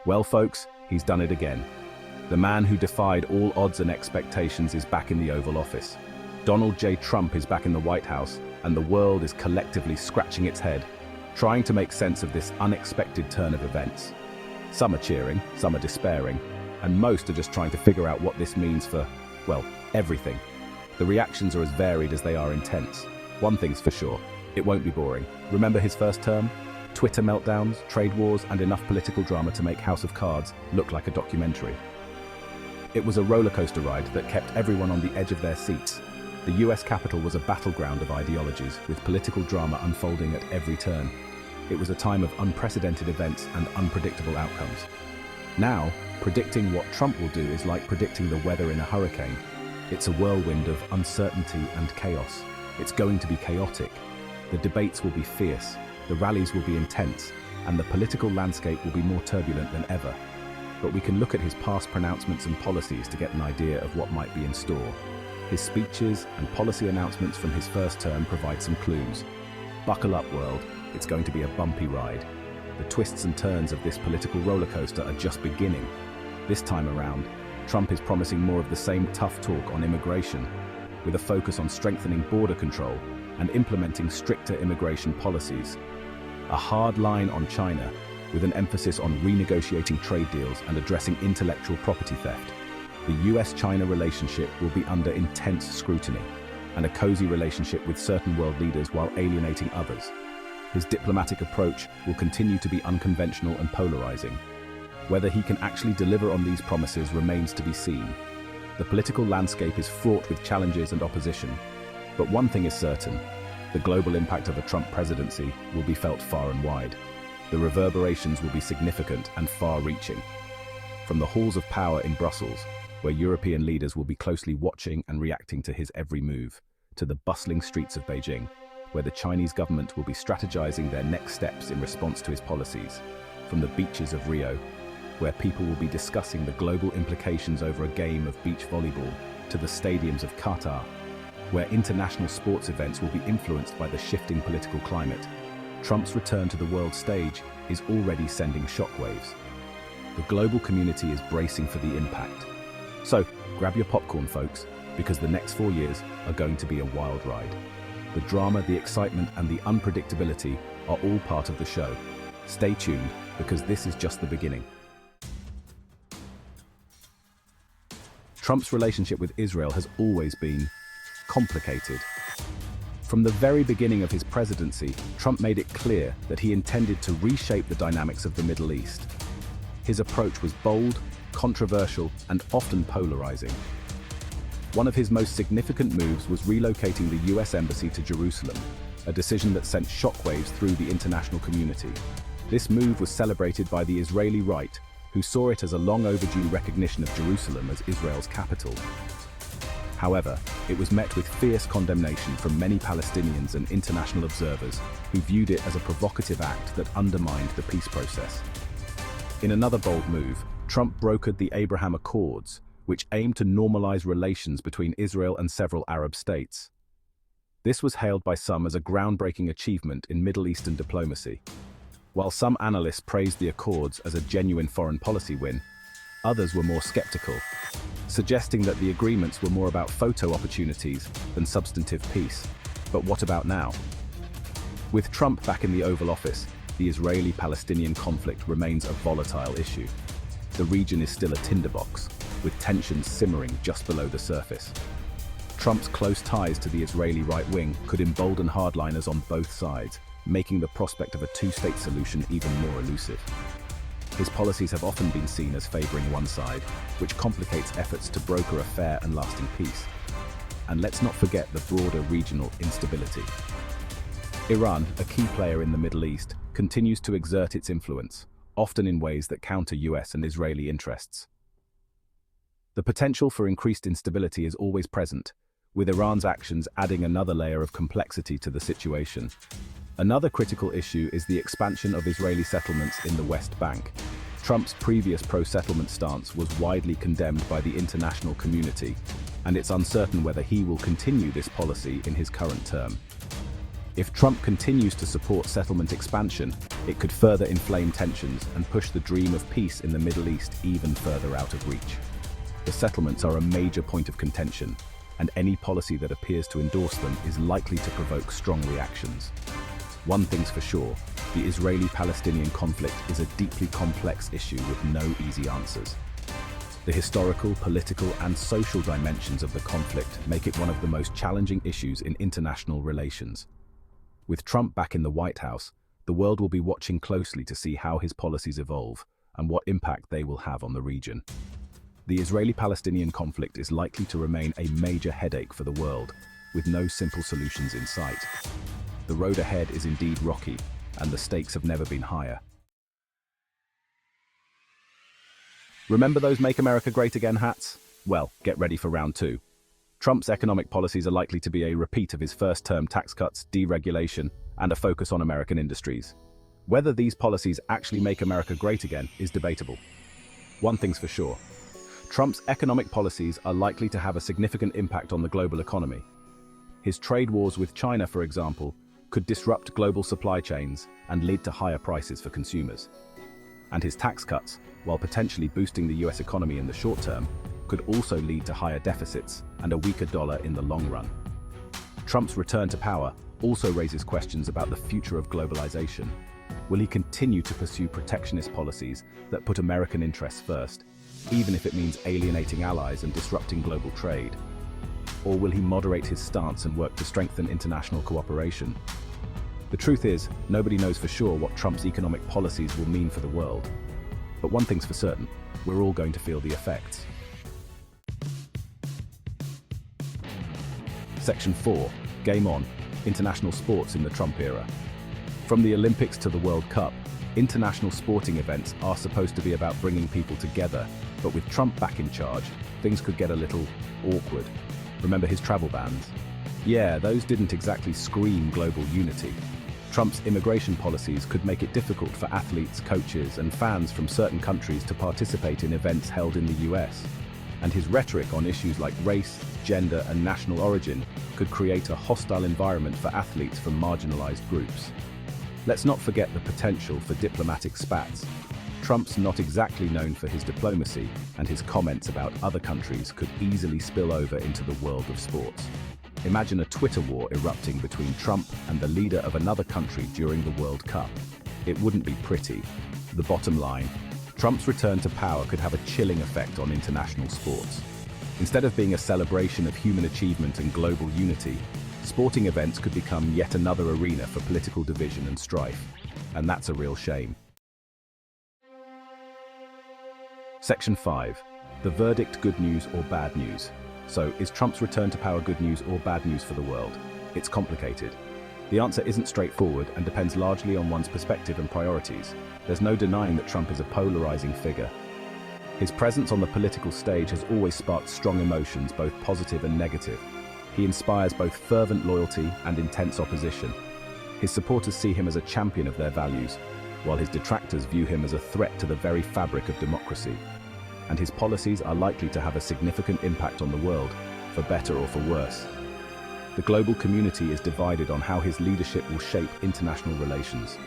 Well, folks, he's done it again. The man who defied all odds and expectations is back in the Oval Office. Donald J. Trump is back in the White House, and the world is collectively scratching its head, trying to make sense of this unexpected turn of events. Some are cheering, some are despairing, and most are just trying to figure out what this means for, well, everything. The reactions are as varied as they are intense. One thing's for sure, it won't be boring. Remember his first term? Twitter meltdowns, trade wars, and enough political drama to make House of Cards look like a documentary. It was a rollercoaster ride that kept everyone on the edge of their seats. The US Capitol was a battleground of ideologies, with political drama unfolding at every turn. It was a time of unprecedented events and unpredictable outcomes. Now, predicting what Trump will do is like predicting the weather in a hurricane. It's a whirlwind of uncertainty and chaos. It's going to be chaotic. The debates will be fierce, the rallies will be intense, and the political landscape will be more turbulent than ever. But we can look at his past pronouncements and policies to get an idea of what might be in store. His speeches and policy announcements from his first term provide some clues. Buckle up, world. It's going to be a bumpy ride. The twists and turns of this political rollercoaster are just beginning. This time around, Trump is promising more of the same tough talk on immigration, with a focus on strengthening border control and implementing stricter immigration policies. A hard line on China, with an emphasis on renegotiating trade deals and addressing intellectual property theft. The US-China relationship will be under intense scrutiny, and a cozy relationship with certain world leaders while alienating others. His diplomatic approach will continue to be unconventional and polarizing. Whether he can actually deliver on these promises remains to be seen. The political landscape is fraught with challenges and opposition. But one thing is certain, the global impact of a Trump presidency will be felt far and wide. The reverberations will be significant and far-reaching. From the halls of power in Brussels, where European leaders will be closely watching and reacting to his every move, to the bustling streets of Beijing, where the Chinese government will be strategizing their next steps in response to his policies. From the beaches of Rio, where people will be discussing the global implications over a game of beach volleyball, to the stadiums of Qatar, where international sports events will be influenced by the shifting political climate. Trump's return to the world stage is already sending shockwaves. The global community is bracing for the impact. So, grab your popcorn, folks, because the next 4 years are going to be a wild ride. The drama, the excitement, and the unpredictability are all part of the show. Stay tuned, because this is just the beginning. Trump's relationship with Israel has always been complicated. From the very beginning of his presidency, Trump made it clear that he intended to reshape the dynamics of the Middle East. His approach was bold, controversial, and often polarizing. One of his most significant moves was relocating the US Embassy to Jerusalem, a decision that sent shockwaves through the international community. This move was celebrated by the Israeli right, who saw it as a long-overdue recognition of Jerusalem as Israel's capital. However, it was met with fierce condemnation from many Palestinians and international observers who viewed it as a provocative act that undermined the peace process. In another bold move, Trump brokered the Abraham Accords, which aimed to normalize relations between Israel and several Arab states. This was hailed by some as a groundbreaking achievement in Middle Eastern diplomacy. While some analysts praised the Accords as a genuine foreign policy win, others were more skeptical, suggesting that the agreements were more about photo opportunities than substantive peace. But what about now? With Trump back in the Oval Office, the Israeli-Palestinian conflict remains a volatile issue. The region is still a tinderbox, with tensions simmering just below the surface. Trump's close ties to the Israeli right wing could embolden hardliners on both sides, making the prospect of a two-state solution even more elusive. His policies have often been seen as favoring one side, which complicates efforts to broker a fair and lasting peace. And let's not forget the broader regional instability. Iran, a key player in the Middle East, continues to exert its influence, often in ways that counter US and Israeli interests. The potential for increased instability is always present, with Iran's actions adding another layer of complexity to the situation. Another critical issue is the expansion of Israeli settlements in the West Bank. Trump's previous pro-settlement stance was widely condemned by the international community, and it's uncertain whether he will continue this policy in his current term. If Trump continues to support settlement expansion, It could further inflame tensions and push the dream of peace in the Middle East even further out of reach. The settlements are a major point of contention, and any policy that appears to endorse them is likely to provoke strong reactions. One thing's for sure, the Israeli-Palestinian conflict is a deeply complex issue with no easy answers. The historical, political, and social dimensions of the conflict make it one of the most challenging issues in international relations. With Trump back in the White House, the world will be watching closely to see how his policies evolve and what impact they will have on the region. The Israeli-Palestinian conflict is likely to remain a major headache for the world, with no simple solutions in sight. The road ahead is indeed rocky, and the stakes have never been higher. Remember those Make America Great Again hats? Well, get ready for round two. Trump's economic policies are likely to be a repeat of his first-term tax cuts, deregulation, and a focus on American industries. Whether these policies actually make America great again is debatable. One thing's for sure, Trump's economic policies are likely to have a significant impact on the global economy. His trade wars with China, for example, could disrupt global supply chains and lead to higher prices for consumers. And his tax cuts, while potentially boosting the US economy in the short term, could also lead to higher deficits and a weaker dollar in the long run. Trump's return to power also raises questions about the future of globalization. Will he continue to pursue protectionist policies that put American interests first, even if it means alienating allies and disrupting global trade? Or will he moderate his stance and work to strengthen international cooperation? The truth is, nobody knows for sure what Trump's economic policies will mean for the world. But one thing's for certain, we're all going to feel the effects. Section 4. Game On. International sports in the Trump era. From the Olympics to the World Cup, international sporting events are supposed to be about bringing people together, but with Trump back in charge, things could get a little awkward. Remember his travel bans? Yeah, those didn't exactly scream global unity. Trump's immigration policies could make it difficult for athletes, coaches, and fans from certain countries to participate in events held in the US. And his rhetoric on issues like race, gender, and national origin could create a hostile environment for athletes from marginalized groups. Let's not forget the potential for diplomatic spats. Trump's not exactly known for his diplomacy, and his comments about other countries could easily spill over into the world of sports. Imagine a Twitter war erupting between Trump and the leader of another country during the World Cup. It wouldn't be pretty. The bottom line, Trump's return to power could have a chilling effect on international sports. Instead of being a celebration of human achievement and global unity, sporting events could become yet another arena for political division and strife. And that's a real shame. Section 5. The verdict: good news or bad news? So, is Trump's return to power good news or bad news for the world? It's complicated. The answer isn't straightforward and depends largely on one's perspective and priorities. There's no denying that Trump is a polarizing figure. His presence on the political stage has always sparked strong emotions, both positive and negative. He inspires both fervent loyalty and intense opposition. His supporters see him as a champion of their values, while his detractors view him as a threat to the very fabric of democracy. And his policies are likely to have a significant impact on the world, for better or for worse. The global community is divided on how his leadership will shape international relations.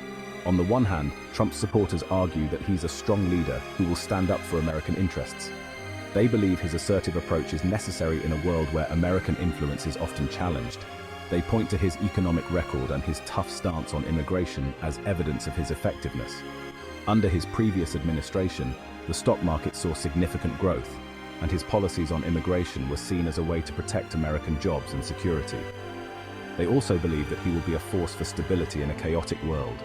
On the one hand, Trump's supporters argue that he's a strong leader who will stand up for American interests. They believe his assertive approach is necessary in a world where American influence is often challenged. They point to his economic record and his tough stance on immigration as evidence of his effectiveness. Under his previous administration, the stock market saw significant growth, and his policies on immigration were seen as a way to protect American jobs and security. They also believe that he will be a force for stability in a chaotic world.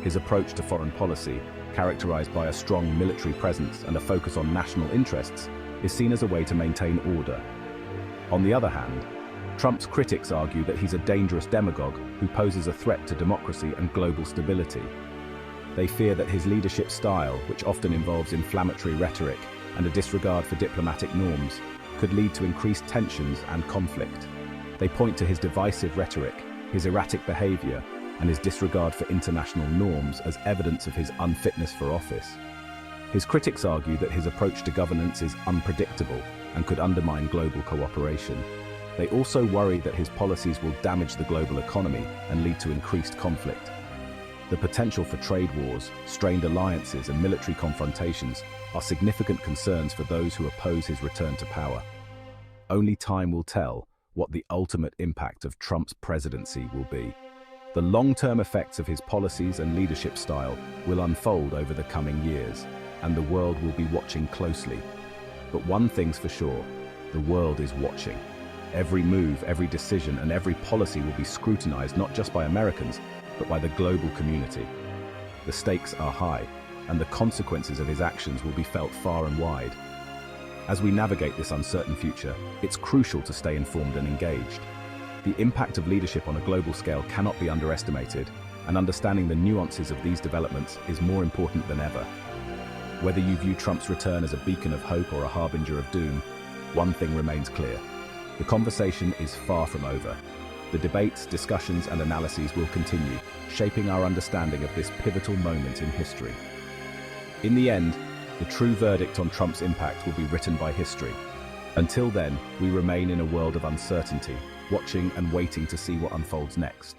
His approach to foreign policy, characterized by a strong military presence and a focus on national interests, is seen as a way to maintain order. On the other hand, Trump's critics argue that he's a dangerous demagogue who poses a threat to democracy and global stability. They fear that his leadership style, which often involves inflammatory rhetoric and a disregard for diplomatic norms, could lead to increased tensions and conflict. They point to his divisive rhetoric, his erratic behavior, and his disregard for international norms as evidence of his unfitness for office. His critics argue that his approach to governance is unpredictable and could undermine global cooperation. They also worry that his policies will damage the global economy and lead to increased conflict. The potential for trade wars, strained alliances, and military confrontations are significant concerns for those who oppose his return to power. Only time will tell what the ultimate impact of Trump's presidency will be. The long-term effects of his policies and leadership style will unfold over the coming years, and the world will be watching closely. But one thing's for sure, the world is watching. Every move, every decision, and every policy will be scrutinized not just by Americans, but by the global community. The stakes are high, and the consequences of his actions will be felt far and wide. As we navigate this uncertain future, it's crucial to stay informed and engaged. The impact of leadership on a global scale cannot be underestimated, and understanding the nuances of these developments is more important than ever. Whether you view Trump's return as a beacon of hope or a harbinger of doom, one thing remains clear. The conversation is far from over. The debates, discussions, and analyses will continue, shaping our understanding of this pivotal moment in history. In the end, the true verdict on Trump's impact will be written by history. Until then, we remain in a world of uncertainty, watching and waiting to see what unfolds next.